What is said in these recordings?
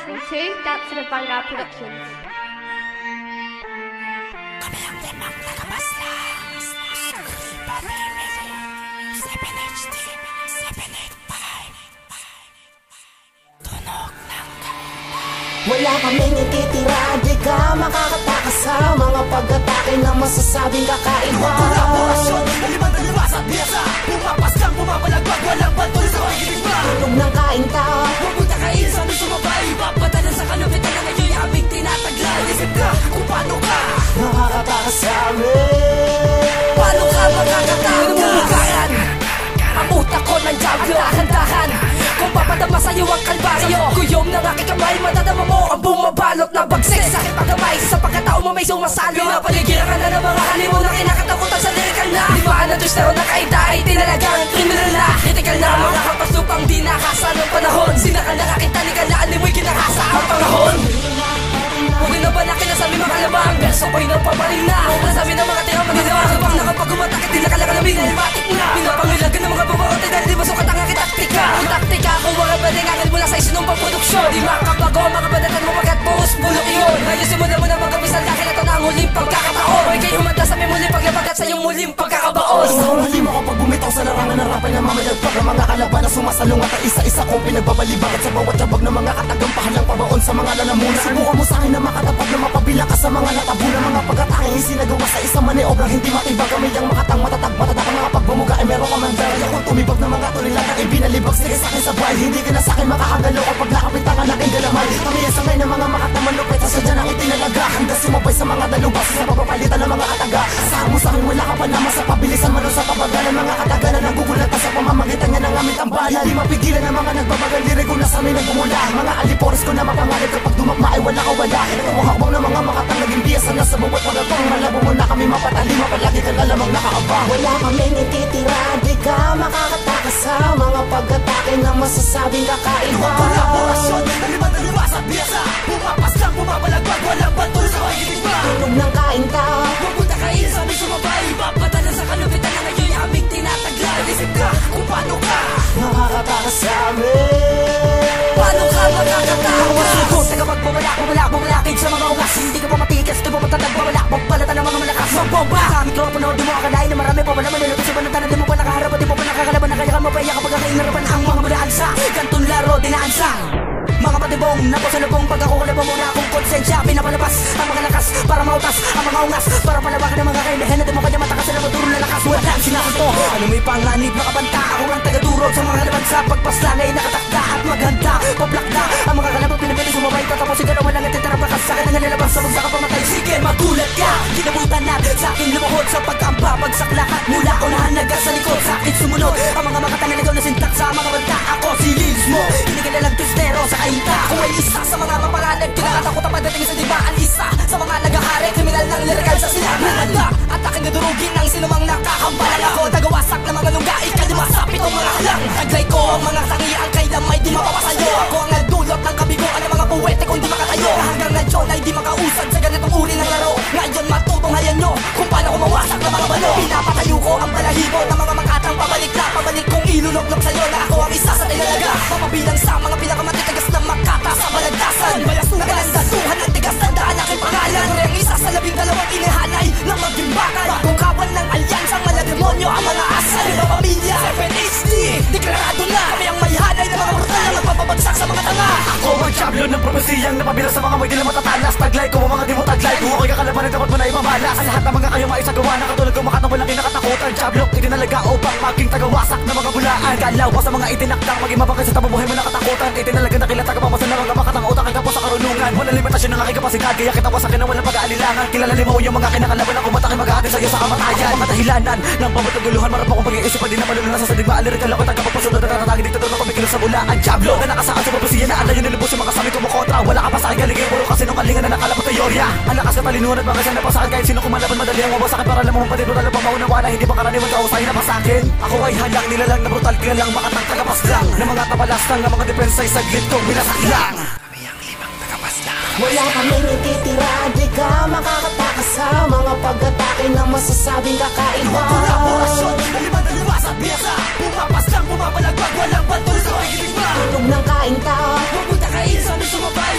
listening to Dance in a Vanguard Productions. Kami ang limang tagabaslang. Pamimili 7HD 785. Tunog ng kanta. Wala kaming ititira, di ka makakatakas sa mga pag-atake na masasabing kakaiba. Kolaborasyon, naliman na liwas at biyasa. Pumapas kang pumapalagbag, walang patuloy sa pag-ibig ba? Tunog ng kainta, huwag mo takain sa aming sumabay. Papadala sa kalupitan na ngayon yung aming tinataglay. Isip ka kung paano ka nakakatakas sa amin. paano ka makakatakas? Namumukayan ang utak ko ng Diablo. Dahan-dahan kung papadama sa'yo ang kalbaryo. Kuyom ng aking kamay, madadama mo ang bumabalot na bagsik sa aking pagkamay. Sa pagkatao mo may sumasalo. Pinapaligiran ka na ng mga halimaw na kinakatakutan sa lirikal na limaan na twistero na kaita ay tinalagang kriminal na kritikal na mga kapasupang di nakasa ng panahon. Sinakal na aking talikal na animoy kinakasa ang panahon. Huwag na ba na kinasabi mga lamang verso ko'y napapaling na nasabi ng mga tira maginawa habang nakapag-umatak at di nakalakalamin ay matik na pinapangilagan ng mga babaote dahil di masukot ang aking taktika. Ang taktika kung mga badingangan mula sa isinumpang produksyon. Di makabago mga badatan mo magat buhos bulok iyon. Ayusin mo na muna magapisan dahil ito na ang huling pagkakataon. Huwag kayo humanda sa may muling paglabagat sa iyong muling pagkakabaon. Isang hali mo kapag bumitaw sa larangan ng rapay na mamayagpag ng mga kalaban na sumasalungat at isa-isa kong pinagbabalibagat sa bawat yabag ng mga katagampahan ng pabaon sa mga lalamunan. Subukan mo sa akin na makatapag na mapabila ka sa mga natabu na mga pagkatake isinagawa sa isang maniobrang hindi matibag. Kami ang makatang matatag matatapang mga pagbumuga ay meron ka mandara. Kung tumibag ng mga tulilan na ibinalibag sige sa akin sa buhay. Hindi ka na sa akin makakagalaw kapag nakapit ang aking galamay. Kami ang sangay ng mga makatang lupit sa sadya ng itinalaga. Handa sumabay sa mga dalubas sa papapalitan ng mga kataga. Asahan mo sa akin wala ka pa naman sa pabilisan man o sa pabaga ng mga kataga na nagugulat sa pamamagitan niya ng aming tambalan. Di mapigilan ng mga nagbabagal lirik ko na sa amin nagbumula. Mga alipores ko na mapangalip kapag dumagma ay wala ka wala. Tumahakbang ng mga makatang naging biyasa na sa bawat pagatang. Malabo mo na kami mapatali mapalagi ka na lamang nakaabang. Wala kaming ititira, di ka makakatakas sa mga pag-atake na masasabing kakaiba. Kolaborasyon, naliman na liwas at biyasa. Pumapas kang pumapalagbag, walang patuloy sa pag-ibig ba? Tunog ng kainta, huwag mo takain sa aming sumabay. Papadala sa kalupitan na ngayon yung aming tinataglay. Isip ka kung paano ka nakakatakas sa amin. paano ka makakatakas? Teka bumalakid sa mga ugas. Hindi ka pa matigas, di ba matatag babalak? Balatan ng mga malakas magbomba sa mikropono, di mo akalain na marami pa wala manilot sa banatan. Di mo pa nakaharap, di mo pa nakakalaban. Nakaya mo pa iya kapag kainarapan ang mga madaan sa kantong laro, dinaan sa mga patibong napasalubong. Pagkakukulabang mo na akong konsensya. Pinapalabas ang mga lakas para mautas ang mga ungas. Para palawakan ng mga kainahin na di mo kanya matakas na maturo na lakas. Walang sinakanto, ano may panganib na kabanta. Ako ang tagadurog sa mga laban sa pagpaslanay. Nakatakda at maghanda, pablakda ang mga kalabang pinipili sumabay. Tatapos ikaw na walang natitirapakas sa akin ang nalilabas sa bagsa ka pamatay. Sige magulat ka, kinabutan na sa aking lumuhod sa pagkamba. Bagsak lahat mula unahan nagas sa likod. Sa akin sumunod ang mga makatanaligaw na sintak sa mga banta. Ako si Lils mo, hindi ka nalang twistero sa kainta. Kung ay isa sa mga mapanganib, kinakatakot ang pagdating sa dibaan. Isa sa mga nagahari, kriminal ng lirikal sa silangan. At aking nadurugin ng sinumang nakakambalan. Ako tagawasak ng mga lungga, ikalimasapit ang mga halang. Taglay ko ang mga sangian, kailan may di mapapasayo. Ako ang nagdulot ng kabiguan ng mga puwete kung di makatayo. Hanggang na John ay di makausad sa ganitong uri ng laro. Ngayon matutunghayan nyo kung paano ko mawasak ng mga balo. Pinapatayo ko ang balahibo ng mga makatang pabalik na. Pabalik kong ilulog-log sa'yo na ako ang isa sa tinalaga. Mapabilang sa mga pinakamatitigas na makata sa balagtasan. Balas na kalandasuhan ang tigas na daan aking pangalan. Ang isa sa 12 inihanay ng magimbakan. Bagong kawan ng alyansang malademonyo ang mga asal. Iba pamilya, 7HD, deklarado na. Kami ang may hanay ng mga brutal na magpapabagsak sa mga tanga. Ako ang champion ng propesiyang napabilang sa mga may di na matatalas. Taglay ko mga di mo taglay. Kung ako'y kakalabanin dapat mo na imamalas. Ang lahat ng mga kayo maisagawa na katulad ko makatang walang kinakatakutan. Chablok itinalaga upang maging tagawasak ng mga bulaan. Galaw pa sa mga itinakdang maging mabangay sa tabubuhay mo nakatakutan. Itinalaga na kilata ka pa sa mga makatang utak ay kapos sa karunungan. Walang limitasyon ng aking kapasidad, kaya kita wasakin na walang pag-aalilangan. Kilala mo yung mga kinakalaban ako matake mag-aatin sa'yo sa kamatayan. Mga dahilanan ng pamataguluhan, marap akong pag-iisip pa din na malulun sa sadigma. Alirikal ako tagapagpasunod at tatatagin dito na kumikilos sa bulaan. Diablo na nakasaan sa propesiya na alayo nilubos yung mga sabi ko mo kontra. Wala ka pa sa akin galigay, puro kasi nung kalingan na nakalapot na yorya. Ang lakas na talinuhan at bagasan na pa sa akin. Kahit sino kumalaban madali ang mabasakin para alam mo pati brutal na pamaunawala. Hindi pa karaniwan ka usahin na pa sa akin. Ako ay halang nilalang na brutal kilalang makatang tagapaslang ng mga tapalaslang ng mga depensa ay saglit kong binasak lang. Kami ang limang tagapaslang. wala kaming ititira, di ka makakatakas sa mga pag-atake na masasabing kakaiba. Kolaborasyon, naliman na liwas at biyasa. Pumapas kang pumapalagbag, walang patuloy sa pag-ibig ba? Tunog ng kainta, huwag mo takain sa aming sumabay.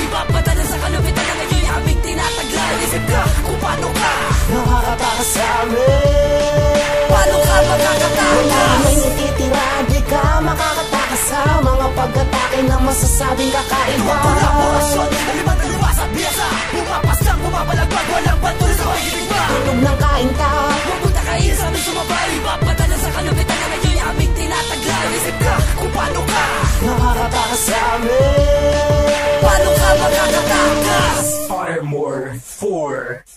makakatakas sa amin. Paano ka makakatakas? Wala may natitira, di ka makakatakas sa mga pag-atake na masasabing kakaiba. Kolaborasyon, laliman na lumas at biyasa. Bumapas lang, bumabalagbag, walang patuloy sa pakikinig ba? Tulog ng kainta, Pupunta kayo sa aming sumabay. Papadala sa kalupitan na ngayon aming tinataglay. Isip ka kung paano ka nakakatakas sa amin. Paano ka makakatakas? Armor 4